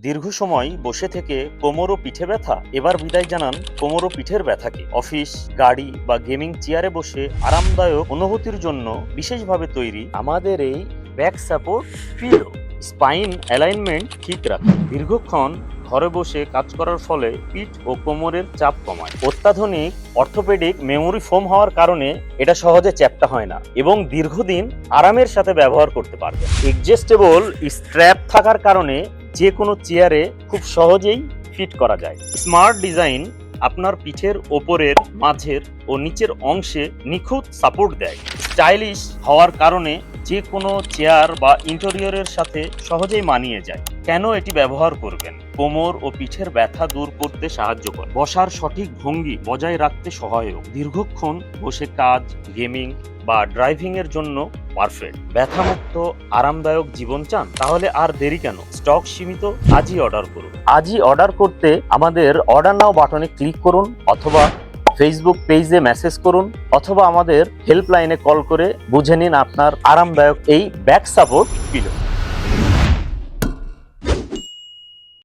দীর্ঘ সময় বসে থেকে কোমর ও পিঠে ব্যথা? এবার বিদায় জানান কোমর ও পিঠের ব্যথাকে। অফিস, গাড়ি বা গেমিং চেয়ারে বসে আরামদায়ক অনুভূতির জন্য বিশেষভাবে তৈরি আমাদের এই back support pillow. Spine alignment ঠিক রাখে, দীর্ঘক্ষণ ঘরে বসে কাজ করার ফলে পিঠ ও কোমরের চাপ কমায়। অত্যাধুনিক অর্থোপেডিক মেমোরি ফোম হওয়ার কারণে এটা সহজে চ্যাপ্টা হয় না এবং দীর্ঘদিন আরামের সাথে ব্যবহার করতে পারবে। অ্যাডজাস্টেবল স্ট্র্যাপ থাকার কারণে যে কোনো চেয়ারে খুব সহজেই ফিট করা যায়। স্মার্ট ডিজাইন আপনার পিঠের ওপরের, মাঝের ও নিচের অংশে নিখুঁত সাপোর্ট দেয়। স্টাইলিশ হওয়ার কারণে যে কোনো চেয়ার বা ইন্টেরিয়রের সাথে সহজেই মানিয়ে যায়। কেন এটি ব্যবহার করবেন? কোমর ও পিঠের ব্যথা দূর করতে সাহায্য করে, বসার সঠিক ভঙ্গি বজায় রাখতে সহায়ক, দীর্ঘক্ষণ বসে কাজ, গেমিং বা ড্রাইভিং এর জন্য পারফেক্ট। ব্যথামুক্ত আরামদায়ক জীবন চান? তাহলে আর দেরি কেন? স্টক সীমিত, আজই অর্ডার করুন। আজই অর্ডার করতে আমাদের অর্ডার নাও বাটনে ক্লিক করুন, অথবা ফেসবুক পেজে মেসেজ করুন, অথবা আমাদের হেল্পলাইনে কল করে বুঝে নিন আপনার আরামদায়ক এই ব্যাক সাপোর্ট পিলো।